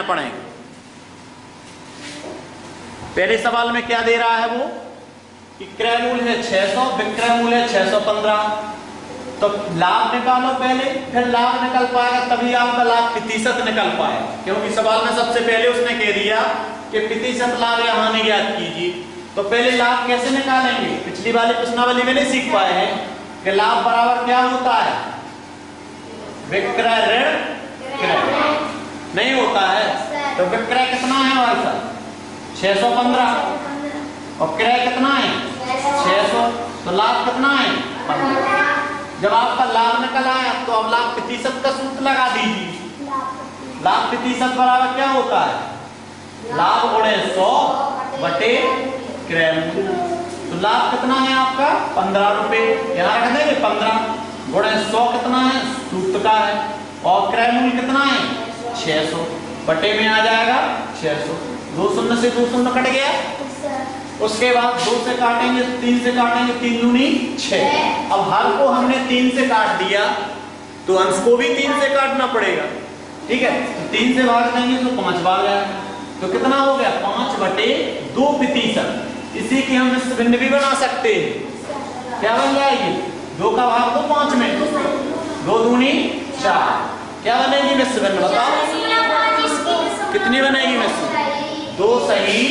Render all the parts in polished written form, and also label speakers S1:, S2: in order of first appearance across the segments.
S1: पड़ेंगे। पहले सवाल में क्या दे रहा है वो कि क्रय मूल्य है 600, विक्रय मूल्य है 615। तो लाभ निकालो पहले, फिर लाभ निकल पाएगा तभी आपका लाभ प्रतिशत निकल पाएगा, क्योंकि सवाल में सबसे पहले उसने कह दिया कि प्रतिशत लाभ या हानि ज्ञात कीजिए। तो पहले लाभ कैसे निकालेंगे, पिछली वाली प्रश्नावली में नहीं सीख पाए हैं कि लाभ बराबर क्या होता है, विक्रय ऋण क्रय, नहीं होता है। तो विक्रय कितना है भाई साहब 615 और क्रय कितना है 600, तो लाभ कितना है 15। जब आपका लाभ निकल आया तो अब लाभ प्रतिशत का सूत्र लगा दीजिए। लाभ प्रतिशत बराबर क्या होता है, लाभ गुणे 100 बटे क्रय मूल्य। तो लाभ कितना है आपका 15 रुपए, यहाँ रख देंगे 15 गुणे 100 कितना है सूत्र का है, और क्रय मूल्य कितना है 600 बटे में आ जाएगा 600। 2 शून्य से 2 शून्य कट गया, उसके बाद 2 से काटेंगे 3 से काटेंगे 3 दूनी 6। अब हर को हमने 3 से काट दिया तो अंश को भी 3 से काटना पड़ेगा, ठीक है। तो 3 से भाग देंगे तो 5 भाग जाएगा, तो कितना हो गया 5 बटे 2 प्रतिशत। इसी की हम मिश्र भिन्न भी बना सकते हैं, क्या बन जाएगी 2 का भाग दो 5 में, 2 दूनी 4, क्या बनेगी मिश्र भिन्न बताओ, कितनी बनेगी मिश्र, 2 सही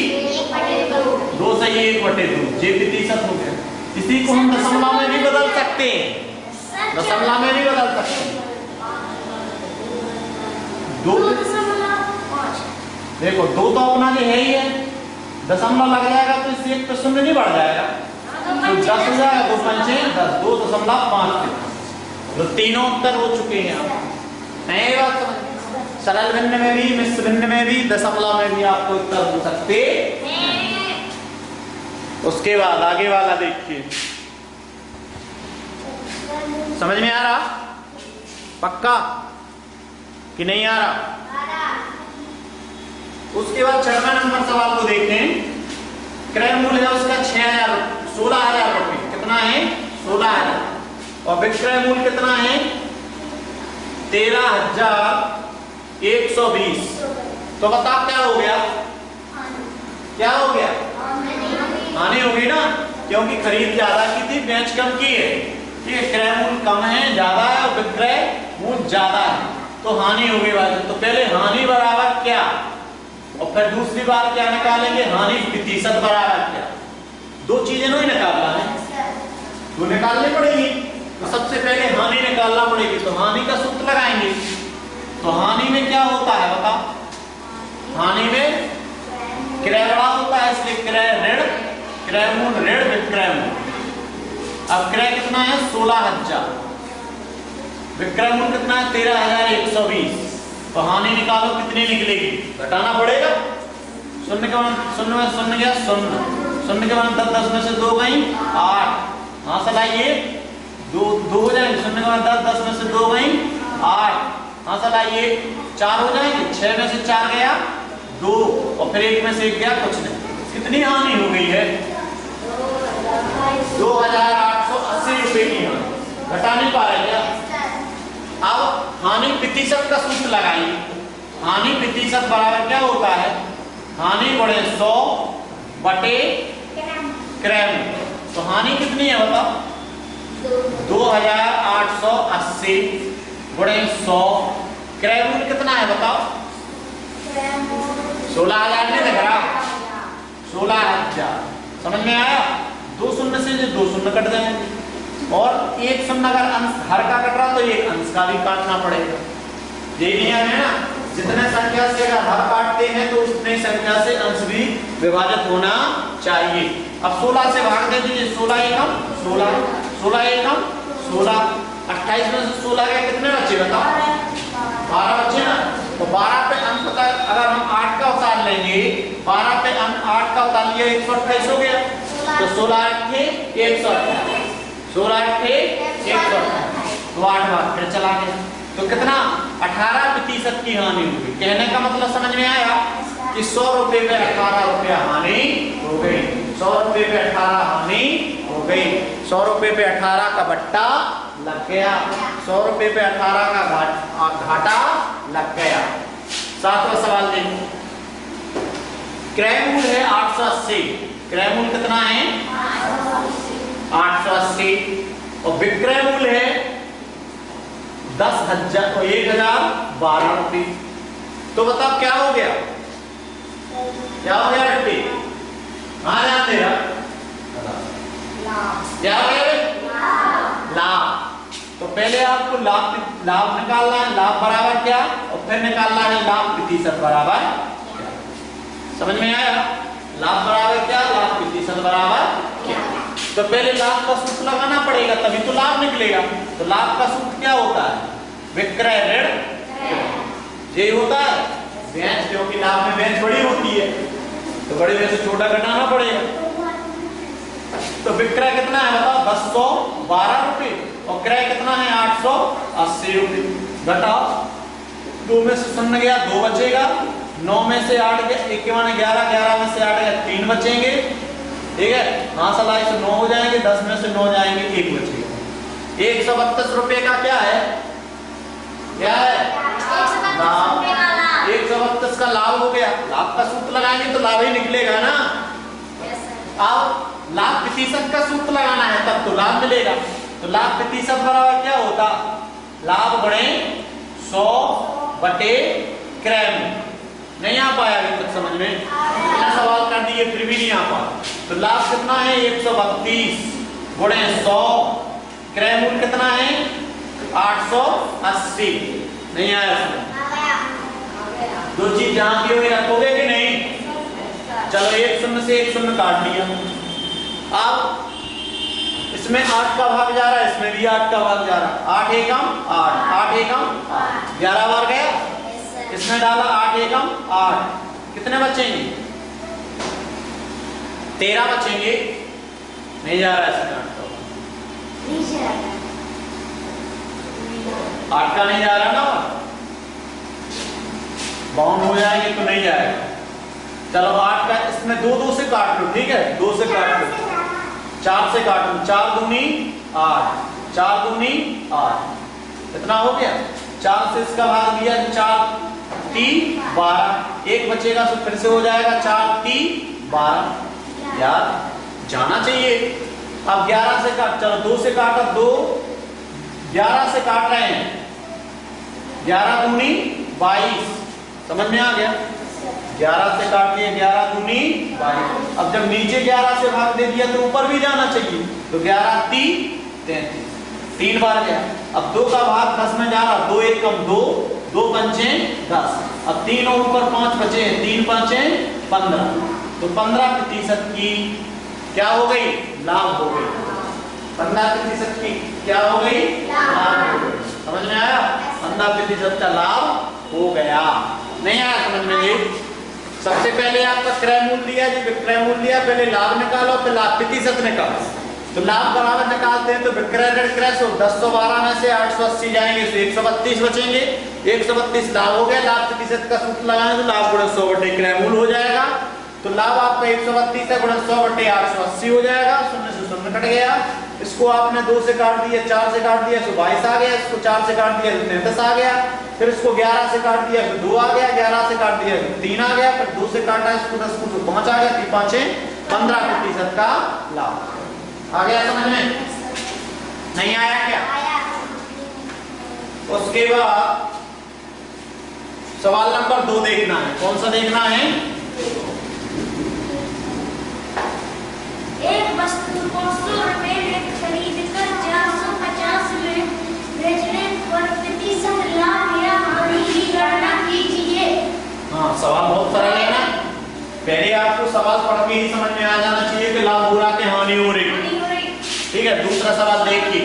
S1: 1 बटे 2, ये प्रतिशत हो गया। इसी को हम दशमलव में भी बदल सकते हैं, दशमलव में भी बदल सकते हैं। 2 देखो 2 तो अपना जो है ही है, दशमलव लग जाएगा तो इससे 1 पे शून्य नहीं बढ़ जाएगा, तो 10 हो जाएगा, 2 पंचे 10, 2.5। तो तीनों उत्तर हो चुके हैं आप बात सरल भिन्न में भी, मिश्र भिन्न में भी, दशमलव में भी आपको उत्तर हो सकते हैं। उसके बाद आगे वाला देखिए, समझ में आ रहा पक्का कि नहीं आ रहा। उसके बाद 6वां नंबर सवाल को देखें। क्रय मूल्य है उसका 16,000 रुपये, कितना है 16,000, और विक्रय मूल्य कितना है 13,120। तो बता क्या हो गया, क्या हो गया हानि होगी ना, क्योंकि खरीद ज्यादा की थी बेच कम की है, ठीक है। क्रय मूल्य कम है ज्यादा है और विक्रय मूल्य ज्यादा है, तो हानि होगी भाई। तो पहले हानि बराबर क्या, और फिर दूसरी बार क्या निकालेंगे, हानि प्रतिशत बराबर क्या। 2 चीजें नहीं निकालना है, 2 निकालनी पड़ेगी। तो सबसे पहले हानि निकालना पड़ेगी, तो हानि का सूत्र लगाएंगे। तो हानि में क्या होता है बताओ, हानि में क्रय बड़ा होता है, इसलिए क्रय ऋण क्रय मूल्य ऋण विक्रय मूल्य। अब क्रय कितना है 16,000, विक्रय मूल्य कितना है 13,120। तो हानि निकालो कितनी निकलेगी, घटाना पड़ेगा। शून्य के बाद शून्य में शून्य गया शून्य, शून्य के बाद 10 में से 2 गई 8, हाँ चलाइए 2 हो जाएंगे, शून्य के बाद 10 में से 2 गई 8, हाँ चलाइए 4 हो जाएंगे, 6 में से 4 गया 2, और फिर 1 में से 1 गया कुछ नहीं। कितनी हानि हो गई है 2,880 रुपए की हानि, घटा नहीं पा रहे क्या। अब हानि प्रतिशत का सूत्र लगाइए। हानि प्रतिशत बराबर क्या होता है, हानि गुणे 100 बटे क्रय मूल्य। तो हानि कितनी है बताओ 2,880 गुणे 100, क्रय मूल्य कितना है बताओ 16,000 नहीं दिख रहा, 16,000। समझ में आया। 2 शून्य से 2 शून्य कट जाएंगे, और 1 शून्य अगर अंश हर का कट रहा तो 1 अंश का भी काटना पड़ेगा। यही नियम है ना, जितने संख्या से अगर हर काटते हैं तो उतने संख्या से अंश भी विभाजित होना चाहिए। अब 16 से भाग दे दीजिए, 16 एकम 16, 16 एकम 16, 28 में से 16 गए कितने बच्चे बताओ 12 बच्चे ना। तो 12 पे अंक अगर हम 8 का उतार लेंगे, 12 पे 8 का उतार लिया 128 हो गया। तो 16 8 128, 16 8 128, तो 8 बार फिर चला गया। तो कितना 18% की हानि हुई। कहने का मतलब समझ में आया कि 100 रुपए पे 18 रुपया हानि हो गई, 100 रुपए पे 18 हानि हो गई, 100 रुपए पे 18 का बट्टा लग गया, 100 रुपए पे 18 का घाटा लग गया। 7वां सवाल देखो, क्रय मूल्य है 880, क्रय मूल्य कितना है 880 और विक्रय मूल्य है 1012 रुपये। तो बताओ क्या हो गया, क्या हो गया बेटी, कहां ध्यान दे रहा, क्या हो गया लाभ। तो पहले आपको लाभ निकालना है, लाभ बराबर क्या, और फिर निकालना है लाभ प्रतिशत बराबर क्या। समझ में आया, लाभ बराबर क्या, लाभ प्रतिशत बराबर क्या। तो पहले लाभ का सूत्र लगाना पड़ेगा तभी तो लाभ निकलेगा। तो लाभ का सूत्र क्या होता है, विक्रय ऋण ये होता है बेंच, क्योंकि लाभ में बेंच बड़ी होती है तो बड़े में से छोटा घटाना पड़ेगा। तो विक्रय कितना है बताओ 1012 रुपये और क्रय कितना है 880 रुपये। घटाओ, 2 में से 0 गया 2 बचेगा, 9 में से 8 गया 1 माने 11, 11 में से 8 गया 3 बचेंगे, ठीक है। हाँ सलाई से 9 हो जाएंगे, 10 में से 9 जाएंगे 1 बचेगा। 132 रुपये का क्या है, क्या है लाभ, 132 का लाभ हो गया। लाभ का सूत्र लगाएंगे तो लाभ ही निकलेगा ना। अब लाभ प्रतिशत का सूत्र लगाना है तब तो लाभ मिलेगा। तो लाभ प्रतिशत बराबर क्या होता, लाभ गुणे 100 बटे क्रय मूल्य। नहीं आ पाया अभी तक समझ में, इतना सवाल कर दिए फिर भी नहीं आ पाया। तो लाभ कितना है 132 गुणे 100, क्रय मूल्य कितना है 880। नहीं आया समझ, दो चीज जहां की हुई रखोगे कि नहीं। चलो 1 0 से 1 0 काट लिया। अब इसमें 8 का भाग जा रहा है, इसमें भी 8 का भाग जा रहा है। 8 एकम 8, 8 एकम 8, 11 बार गया। इसमें डाला 8 एकम 8, कितने बचेंगे 13 बचेंगे। नहीं जा रहा है इसमें 8 का नहीं जा रहा ना, बाउंड हो जाएंगे तो नहीं जाएगा। चलो 8 का इसमें 2 से काट लो, ठीक है 2 से काट लो, 4 से काट लो, 4 दूनी 8, 4 दूनी 8, इतना हो गया। 4 से इसका भाग दिया 4 3 12, 1 बचेगा तो फिर से हो जाएगा 4 3 12। यार जाना चाहिए। अब 11 से काट, चलो 2 से काटा 2, 11 से काट रहे हैं, 11 दूनी 22, समझ में आ गया। 11 से काट लिए 11 दूनी 22। अब जब नीचे 11 से भाग दे दिया तो ऊपर भी जाना चाहिए। तो 11 3 33, 3 बार गया। अब 2 का भाग 10 में जा रहा, 2 एकम 2, 2 पंचे 10। अब 3 और ऊपर 5 बचे, 3 5 15। तो 15% की क्या हो गई, लाभ हो गई। 15% की क्या हो गई, लाभ हो गई। समझ में आया, 15% का लाभ हो गया। नहीं आया समझ में जी। सबसे पहले आपका क्रय मूल्य दिया जी, विक्रय मूल्य दिया, पहले लाभ निकालो फिर लाभ प्रतिशत निकालो। तो लाभ बराबर निकालते हैं तो विक्रय ऋण क्रय 1012 में से 880 जाएंगे तो 132 बचेंगे। 132 लाभ हो गया। लाभ प्रतिशत का सूत्र लगाएं तो लाभ गुणा 100 बटे क्रय मूल्य हो जाएगा। तो लाभ आपका 132 है गुणा 100 बटे 880 हो जाएगा। 0 से 0 कट गया। इसको आपने 2 से काट दिया, 4 से काट दिया तो 22 आ गया। इसको 4 से काट दिया तो 33 आ गया। फिर इसको 11 से काट दिया फिर 2 आ गया, 11 से काट दिया फिर 3 आ गया, फिर 2 से काटा इसको 10 को 5 आ गया, 3 5 15% का लाभ आ गया। समझ में नहीं आया क्या? उसके बाद सवाल नंबर 2 देखना है। कौन सा देखना है?
S2: एक वस्तु को 100 रुपए में खरीद कर 450 में बेचने पर प्रतिशत लाभ या हानि की गणना कीजिए।
S1: हाँ, सवाल बहुत सरल है ना। पहले आपको सवाल पढ़ के ही समझ में आ जाना चाहिए कि लाभ हो रहा कि हानि हो रही। ठीक है, दूसरा सवाल देखिए।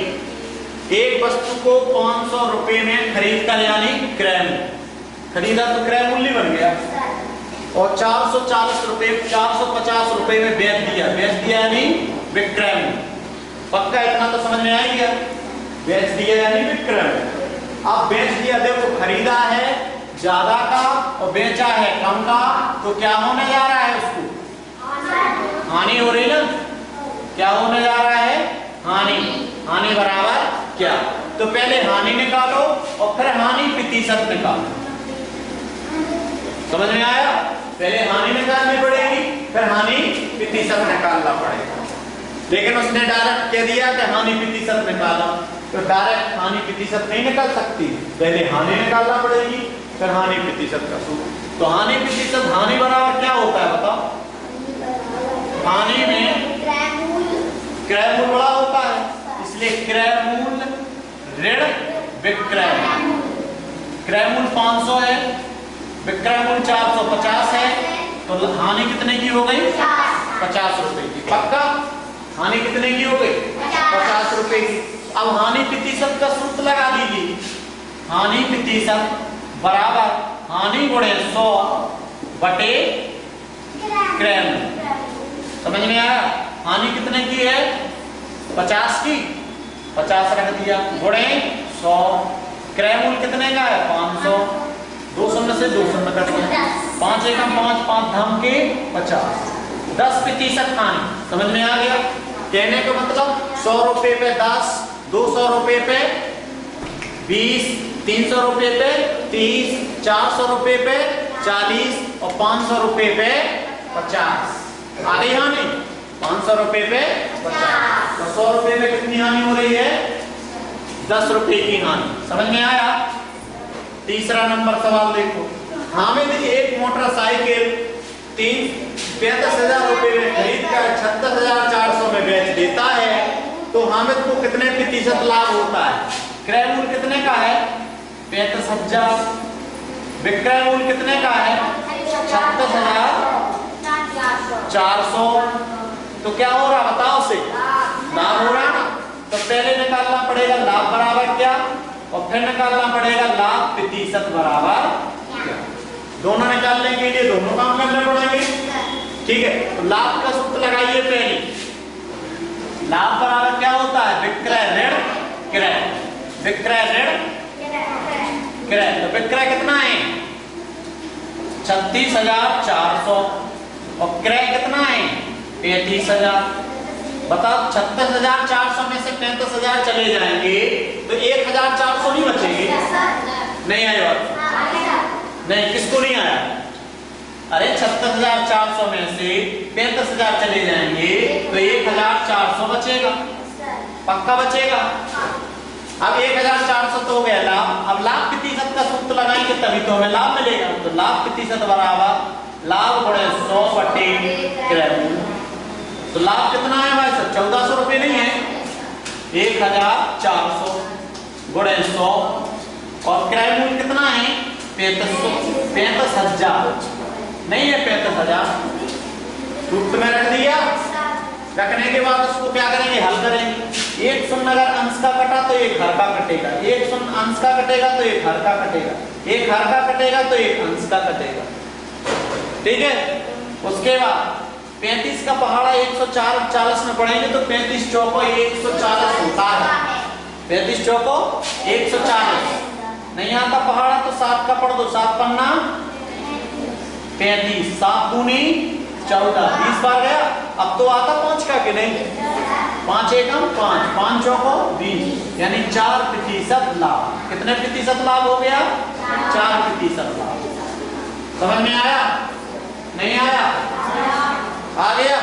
S1: एक वस्तु को 500 रुपए में खरीद कर यानी क्रय मूल्य खरीदा तो क्रय मूल्य बन गया और 440 रुपए 450 रुपए में बेच दिया यानी विक्रय मूल्य। पक्का इतना तो समझ में आ ही गया। बेच दिया यानी विक्रय मूल्य। अब बेच दिया, देखो खरीदा है ज्यादा का और बेचा है कम का, तो क्या होने जा रहा है? उसको हानि हो रही ना। क्या होने जा रहा है? हानि। हानि बराबर क्या? तो पहले हानि निकालो और फिर हानि प्रतिशत निकालो। समझ में आया? पहले हानि निकालनी पड़ेगी, फिर हानि प्रतिशत निकालना पड़ेगा। लेकिन उसने डायरेक्ट कह दिया कि हानि प्रतिशत निकालो, तो डायरेक्ट हानि प्रतिशत नहीं निकाल सकती, पहले हानि निकालना पड़ेगी, फिर हानि प्रतिशत का सूत्र। तो हानि प्रतिशत, हानि बराबर क्या होता है बताओ? हानि में क्रय मूल्य बड़ा होता है, इसलिए क्रय मूल्य ऋण विक्रय। क्रय मूल्य 500 है, विक्रय मूल्य 450 है, तो हानि कितने की हो गई? 50 रुपए की। पक्का? हानि कितने की हो गई? 50 रुपए की। अब हानि प्रतिशत का सूत्र लगा दीजिए। हानि प्रतिशत बराबर हानि गुणे 100 बटे क्रय मूल्य। समझ में आया? हानि कितने की है? 50 की, 50 रख दिया, गुणे 100। क्रय मूल्य कितने का है? 500। 2 शून्य से 2 शून्य कर दिया, 5 एकम 5, 5 धाम के 50, 10% हानि। समझ में आ गया? कहने का मतलब 100 रुपए पे 10, 200 रुपए पे 20, 300 रुपए पे 30, 400 रुपए पे 40 और 500 रुपए पे 50। आ गई हानि? 500 रुपए पे 50, तो 100 रुपए में कितनी हानि हो रही है? 10 रुपए की हानि। समझ में आया? तीसरा नंबर सवाल देखो। हामिद एक मोटरसाइकिल 35,000 रुपए में खरीद कर 36,400 में बेच देता है, तो हामिद को कितने प्रतिशत लाभ होता है? क्रय मूल्य कितने का है? 35,000। विक्रय मूल्य कितने का है? 36,400। तो क्या हो रहा बताओ से? लाभ हो रहा ना। तो पहले निकालना पड़ेगा लाभ बराबर क्या, और फिर निकालना पड़ेगा लाभ प्रतिशत बराबर क्या। दोनों निकालने के लिए दोनों काम करने पड़ेंगे। ठीक है, तो लाभ का सूत्र लगाइए पहले। लाभ बराबर क्या होता है? विक्रय ऋण क्रय। विक्रय ऋण क्रय। तो विक्रय कितना है? 36,400 और क्रय कितना है? 35,000। बताओ 36,400 में से 35,000 चले जाएंगे तो 1,400 नहीं बचेंगे? नहीं आए बात? नहीं, किसको नहीं आया? अरे 36,400 में से 35,000 चले जाएंगे तो 1,400 बचेगा। पक्का बचेगा? अब 1,400 तो हो गया लाभ। अब लाभ प्रतिशत का सूत्र लगाएंगे तभी तो हमें लाभ मिलेगा। तो लाभ प्रतिशत बराबर लाभ गुणे 100 बटे क्रय मूल्य। तो लाभ कितना है भाई साहब? 1400 रुपए नहीं है, 1,400 गुणे 100। और क्रय मूल्य कितना है? 35,000 नहीं है, 35,000। सूत्र में रख दिया। रखने के बाद उसको क्या करेंगे? हल करेंगे। एक शून्य अगर अंश का कटा तो एक हर का कटेगा, एक शून्य अंश का कटेगा तो एक हर का कटेगा, एक हर का कटेगा तो एक अंश का कटेगा। ठीक है, उसके बाद 35 का पहाड़ा 140 में पढ़ेंगे तो 35 चौको 140 होता है। 35 चौको 140 नहीं आता पहाड़ा तो 7 का पढ़ दो, 7 पन्ना 35, 7 दूनी 14, 20 बार गया। अब तो आता 5 का कि नहीं? 5 एकम 5, 5 चौको 20, यानी 4% लाभ। कितने प्रतिशत लाभ हो गया? 4% लाभ। समझ में आया? नहीं आया? आ गया?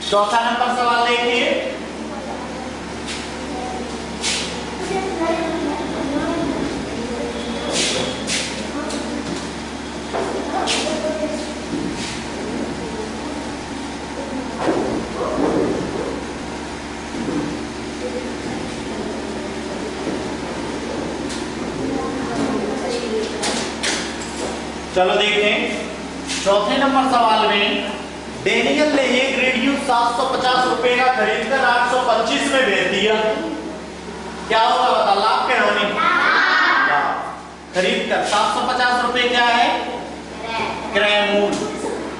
S1: चौथा नंबर सवाल देखिए। चलो देखें चौथे नंबर सवाल में डेनियल ने एक रेडियो 750 रुपए का खरीदकर 825 में बेच दिया। क्या होगा बता? लाभ क्या होने? खरीदकर 750 रुपए क्या है? क्रय मूल्य।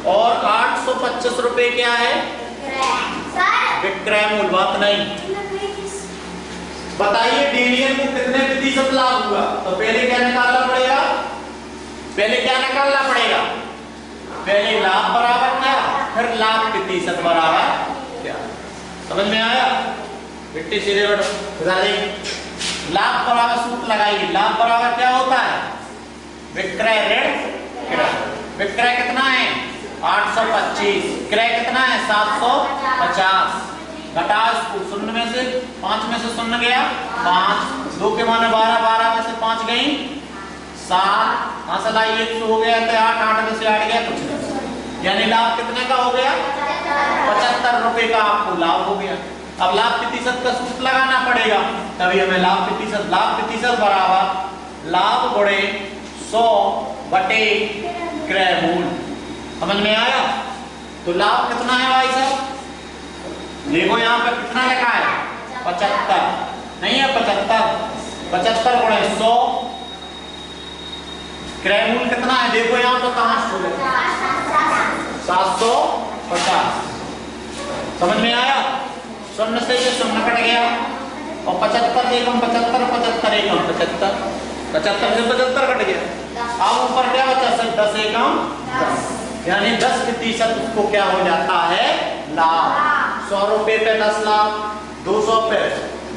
S1: और 825 रुपए क्या है? विक्रय मूल्य। बात नहीं। बताइए डेनियल को कितने प्रतिशत लाभ हुआ? तो पहले क्या निकालना पड़ेगा? पहले क्या निकालना पड़ेगा? पहले लाभ बराबर क्या, फिर लाभ प्रतिशत बराबर क्या। समझ में आया? मिट्टी सीधे बैठो। लाभ बराबर सूत्र लगाइए। लाभ बराबर क्या होता है? विक्रय ऋण क्रय। विक्रय कितना है 825, क्रय कितना है 750। घटा इसको, शून्य में से 5 में से शून्य गया 5, 2 के माने 12, 12 में से 5 गई 7, हां से लाई 100 हो गया तो 8, 8 में से 8 गया कुछ नहीं, यानी लाभ कितने का हो गया 75 रुपए का आपको लाभ हो गया। अब लाभ प्रतिशत का सूत्र लगाना पड़ेगा, तभी हमें लाभ प्रतिशत बराबर लाभ गुणे 100 बटे क्रय मूल्य। समझ में आया? तो लाभ कितना है भाई साहब, देखो यहाँ पे कितना लिखा है 75, नहीं है 75 गुणे 100, क्रय मूल्य कितना है देखो यहाँ पे कहां से 750। समझ में आया? शून्य से ये शून्य कट गया और 75 एकम 75, 75 एकम 75, 75 से 75 कट गया। अब ऊपर क्या बचा सर 10 एकम 10, यानी 10% उसको क्या हो जाता है लाभ। 100 रुपए पे 10 लाख, 200 पे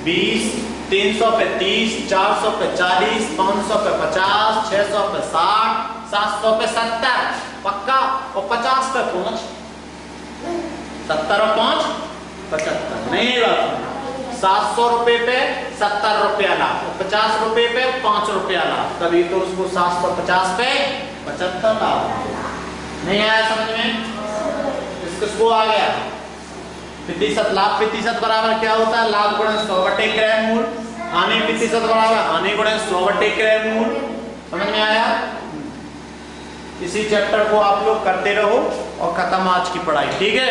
S1: 20, 300 पे 30, 400 पे 40, 500 पे 50, 600 पे 60, 700 पे 70 पक्का, और 50 पे 5, 70 और 5 75, नहीं बात। 700 रुपए पे 70 रुपया लाभ, 50 रुपए पे 5 रुपया लाभ, तभी तो उसको 750 पे 75 लाभ। नहीं आया समझ में? इसको आ गया प्रतिशत। लाभ प्रतिशत बराबर क्या होता है लाभ गुणे 100 बटे क्रय मूल्य, हानि प्रतिशत बराबर हानि गुणे 100 बटे क्रय मूल्य। समझ में आया? इसी चैप्टर को आप लोग करते रहो और खत्म आज की पढ़ाई, ठीक है।